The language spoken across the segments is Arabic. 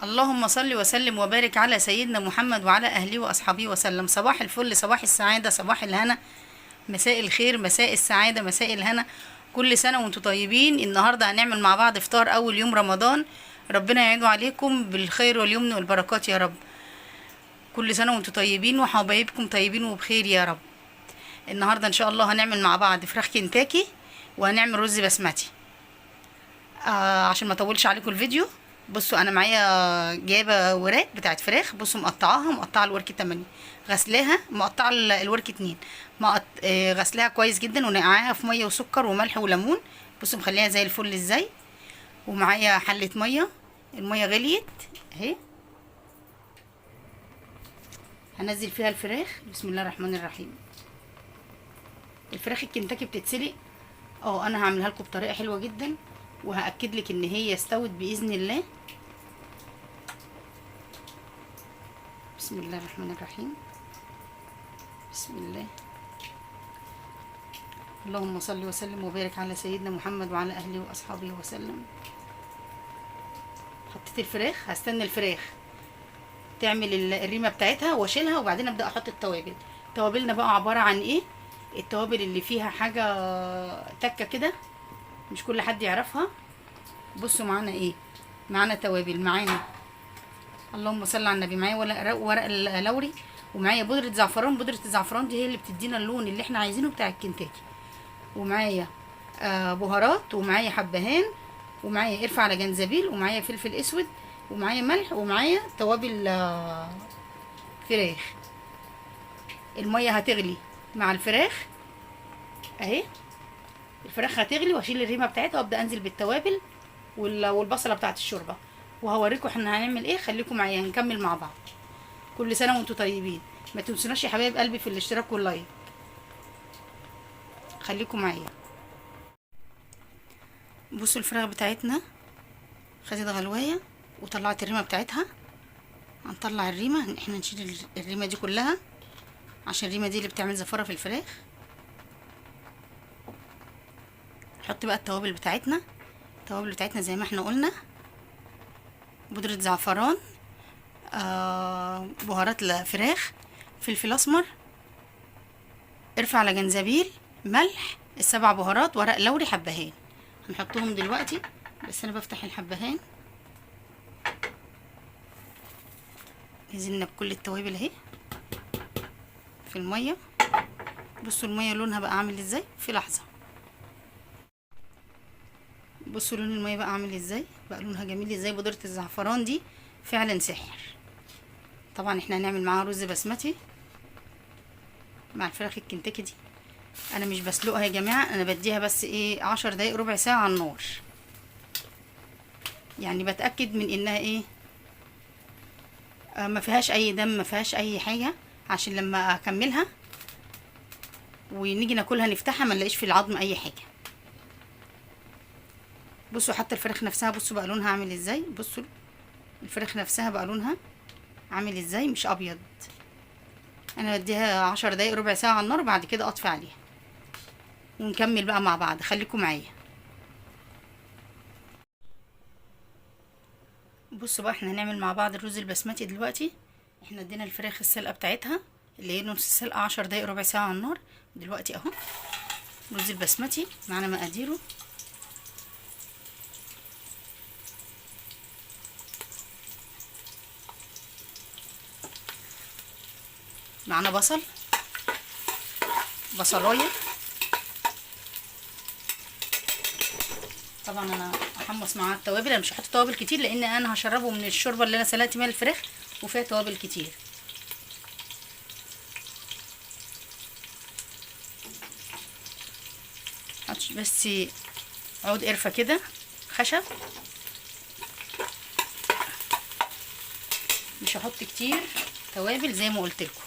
اللهم صل وسلم وبارك على سيدنا محمد وعلى أهله وأصحابه وسلم. صباح الفل، صباح السعادة، صباح الهنا، مساء الخير، مساء السعادة، مساء الهنا. كل سنة وانتم طيبين. النهاردة هنعمل مع بعض فطار أول يوم رمضان. ربنا يعيده عليكم بالخير واليمن والبركات يا رب. كل سنة وانتم طيبين وحبايبكم طيبين وبخير يا رب. النهاردة إن شاء الله هنعمل مع بعض فراخ كنتاكي، وهنعمل رز بسمتي. عشان ما اطولش عليكم الفيديو، بصوا انا معايا جايبه وراك بتاعت فراخ. بصوا مقطعه الورك 8، غسلاها مقطعه الورك 2، غسلاها كويس جدا ونقعاها في ميه وسكر وملح وليمون. بصوا مخليها زي الفل ازاي. ومعايا حله ميه، الميه غليت اهي. هنزل فيها الفراخ. بسم الله الرحمن الرحيم. الفراخ الكنتاكي بتتسلق. انا هعملها لكم بطريقه حلوه جدا، وهاكد لك ان هي استوت باذن الله. بسم الله الرحمن الرحيم. بسم الله. اللهم صل وسلم وبارك على سيدنا محمد وعلى اهله واصحابه وسلم. حطيت الفراخ، هستنى الفراخ تعمل الريمه بتاعتها واشيلها، وبعدين ابدا احط التوابل. توابلنا بقى عباره عن ايه؟ التوابل اللي فيها حاجه تكه كده، مش كل حد يعرفها. بصوا معانا ايه. معانا توابل، معانا اللهم صل على النبي، معايا ورق اللوري، ومعايا بودره زعفران. بودره الزعفران دي هي اللي بتدينا اللون اللي احنا عايزينه بتاع الكنتاكي. ومعايا بهارات، ومعايا حبهان، ومعايا قرفه على جنزبيل، ومعايا فلفل اسود، ومعايا ملح، ومعايا توابل فراخ. الميه هتغلي مع الفراخ اهي. الفراخ هتغلي واشيل الريمه بتاعتها وابدا انزل بالتوابل والبصله بتاعت الشوربه، وهوريكم احنا هنعمل ايه. خليكم معايا هنكمل مع بعض. كل سنه وانتم طيبين. ما تنسوناش يا حبايب قلبي في الاشتراك واللايك. خليكم معايا. بصوا الفراخ بتاعتنا خدت غلوايه وطلعت الريمه بتاعتها. هنطلع الريمه، احنا نشيل الريمه دي كلها عشان الريمه دي اللي بتعمل زفاره في الفراخ. نحط بقى التوابل بتاعتنا. التوابل بتاعتنا زي ما احنا قلنا: بودرة زعفران، بهارات فراخ، فلفل اسمر، قرفة على جنزبيل، ملح، السبع بهارات، ورق لوري، حبهان. هنحطهم دلوقتي، بس انا بفتح الحبهان. نزلنا بكل التوابل اهي في الميه. بصوا الميه لونها بقى عامل ازاي في لحظه. بصوا لون الميه بقى عامل ازاي، بقى لونها جميل ازاي. بودره الزعفران دي فعلا سحر. طبعا احنا هنعمل معاها رز بسمتي مع الفراخ الكنتاكي دي. انا مش بسلقها يا جماعه، انا بديها بس 10 دقايق ربع ساعه على النار، يعني بتاكد من انها ما فيهاش اي دم، ما فيهاش اي حاجه، عشان لما اكملها ونيجي ناكلها نفتحها ما نلاقيش في العظم اي حاجه. بصوا حتى الفراخ نفسها، بصوا بقى لونها عامل ازاي. بصوا الفراخ نفسها بقى لونها عامل ازاي، مش ابيض. انا بديها 10 دقايق ربع ساعه على النار، بعد كده اطفي عليها ونكمل بقى مع بعض. خليكم معايا. بصوا بقى احنا هنعمل مع بعض الرز البسمتي دلوقتي. احنا ادينا الفراخ السلقه بتاعتها اللي هي نص السلقه 10 دقايق ربع ساعه على النار. دلوقتي اهو الرز البسمتي معانا مقاديره. معانا بصلايه. طبعا انا هحمص معاها التوابل. انا مش هحط توابل كتير لان انا هشربه من الشوربه اللي انا سلقت بيها الفراخ وفيها توابل كتير. حط بس عود قرفه كده خشب، مش هحط كتير توابل زي ما قلت لكم.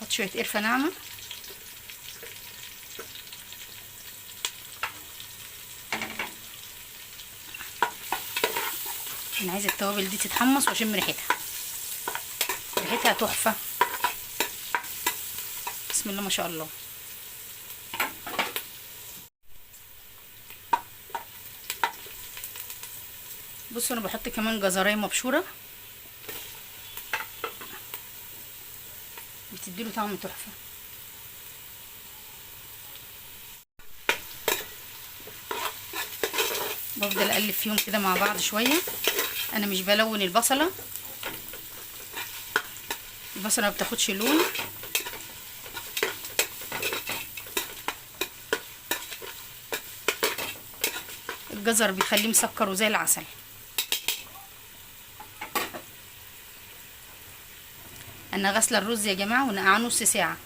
حط شويه قرفه ناعمه. انا عايزه التوابل دي تتحمص واشم ريحتها. ريحتها تحفه. بسم الله ما شاء الله. بصوا انا بحط كمان جزرايه مبشوره، بتديله طعم تحفه. بفضل اقلب فيهم كده مع بعض شويه. انا مش بلون البصله، البصله ما بتاخدش لون. الجزر بيخليه مسكر وزي العسل. انا غاسله الرز يا جماعه ونقعاه نص ساعه.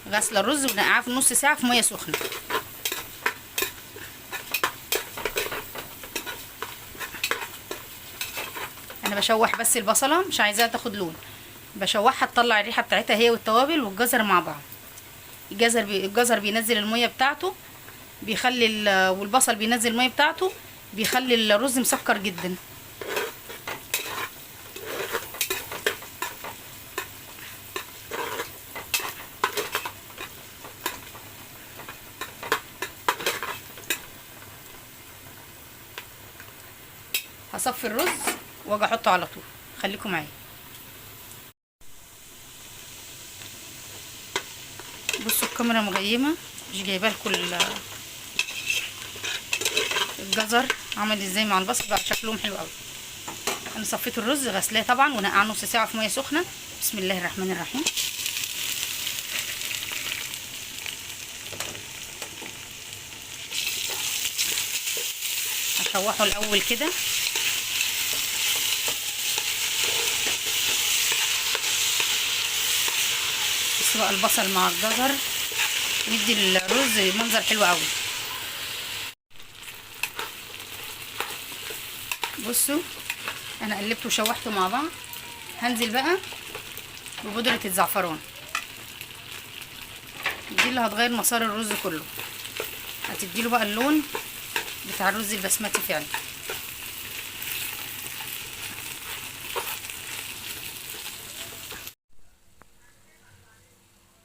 غاسله الرز ونقعاه في نص ساعه في ميه سخنه. انا بشوح بس البصله، مش عايزاها تاخد لون، بشوحها تطلع الريحه بتاعتها هي والتوابل والجزر مع بعض. الجزر بينزل الميه بتاعته، بيخلي والبصل بينزل الميه بتاعته، بيخلي الرز مسكر جدا. هصفي الرز واجي احطه على طول، خليكم معايا. بصوا الكاميرا مغيمه، مش جايبه لكم الجزر عمل ازاي مع البصل، بقى شكلهم حلو قوي. انا صفيت الرز غسلاه طبعا ونقعه نص ساعه في ميه سخنه. بسم الله الرحمن الرحيم. هشوحه الاول كده. بصوا بقى البصل مع الجزر يدي الرز منظر حلو قوي. بصوا انا قلبته وشوحته مع بعض. هنزل بقى ببودره الزعفران، دي اللي هتغير مسار الرز كله، هتديله بقى اللون بتاع الرز البسمتي فعلا.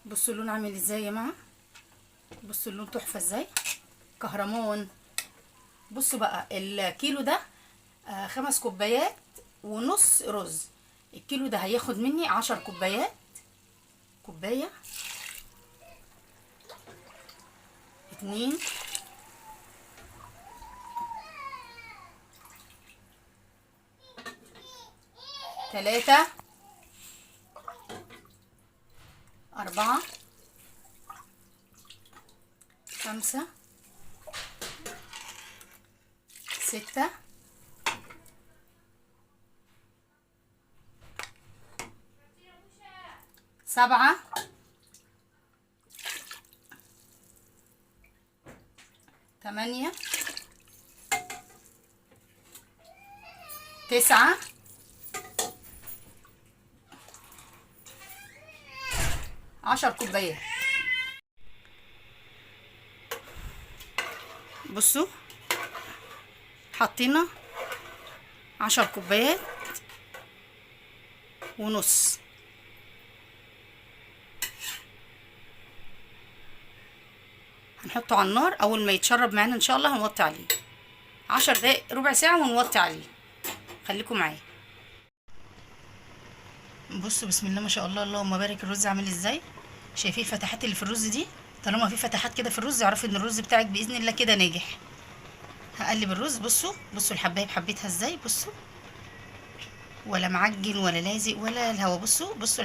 بصوا اللون عامل ازاي يا جماعه، بصوا اللون تحفه ازاي، كهرمان. بصوا بقى الكيلو ده 5 كوبايات ونص رز. الكيلو ده هياخد مني 10 كوبايات. كوبايه، 2، 3، 4، 5، 6، 7، 8، 9، 10 كوبايات. بصوا حطينا 10 كوبايات ونص. هنحطه على النار، اول ما يتشرب معانا ان شاء الله هنوطي عليه 10 دقايق ربع ساعه ونوطي عليه. خليكم معايا. بصوا بسم الله ما شاء الله، اللهم بارك. الرز عامل ازاي، شايفين الفتحات اللي في الرز دي؟ طالما في فتحات كده في الرز اعرفي ان الرز بتاعك باذن الله كده ناجح. هقلب الرز. بصوا الحبايه بحبيتها ازاي، بصوا ولا معجن ولا لازق ولا الهوا. بصوا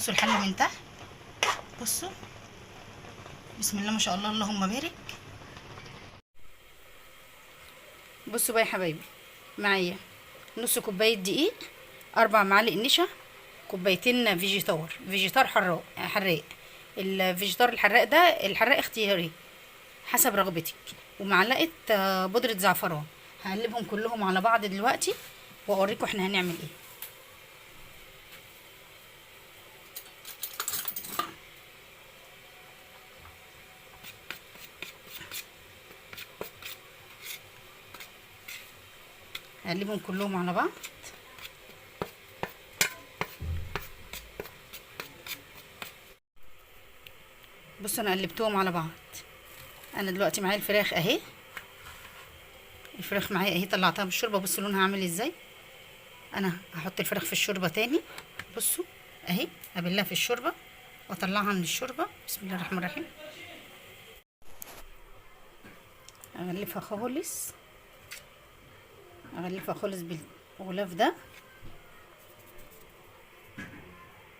الحله من تحت. بصوا بسم الله ما شاء الله، اللهم بارك. بصوا بقى يا حبايبي، معايا نص كوبايه دقيق، 4 معالق نشا، كوبايتين فيجيتار حراق. الفيجيتار الحراق ده الحراق اختياري حسب رغبتك، ومعلقه بودره زعفران. هقلبهم كلهم على بعض دلوقتي واوريكم احنا هنعمل ايه. هقلبهم كلهم على بعض. بصوا انا قلبتهم على بعض. انا دلوقتي معايا الفراخ اهي، الفراخ معايا اهي، طلعتها بالشوربه. بصوا لونها عامل ازاي. انا هحط الفراخ في الشوربه تاني. بصوا اهي، هبلها في الشوربه واطلعها من الشوربه. بسم الله الرحمن الرحيم. اغلفها خالص، اغلفها خالص بالغلاف ده،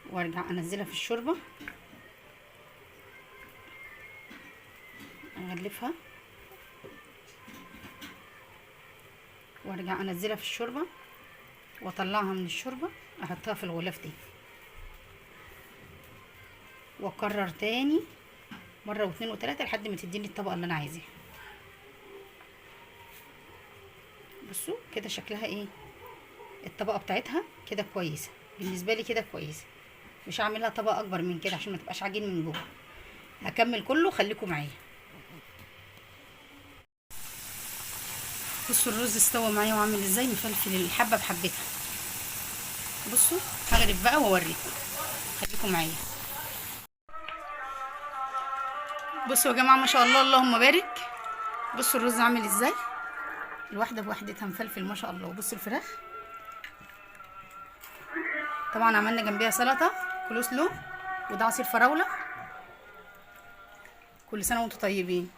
وارجع انزلها في الشوربه. اغلفها وارجع انزلها في الشوربه واطلعها من الشوربه، احطها في الغلاف دي، واكرر تاني مره واثنين وثلاثه لحد ما تديني الطبقه اللي انا عايزاها. بصوا كده شكلها ايه، الطبقه بتاعتها كده كويسه بالنسبه لي، كده كويسه. مش هعملها طبقه اكبر من كده عشان ما تبقاش عجين من جوه. هكمل كله، خليكم معايا. بصوا الرز استوى معايا وعامل ازاي، مفلفل الحبه بحبتها. بصوا هغرف بقى واوريكم، خليكم معايا. بصوا يا جماعه ما شاء الله اللهم بارك. بصوا الرز عامل ازاي، الواحده بوحدتها مفلفل ما شاء الله. وبصوا الفراخ، طبعا عملنا جنبيها سلطه كول سلو، وده عصير فراوله. كل سنه وانتم طيبين.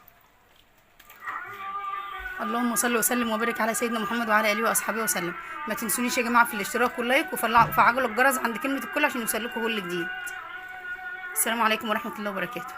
اللهم صل وسلم وبارك على سيدنا محمد وعلى اله واصحابه وسلم. ما تنسونيش يا جماعه في الاشتراك واللايك وفعلوا الجرس عند كلمه الكل عشان يوصل لكم كل جديد. السلام عليكم ورحمه الله وبركاته.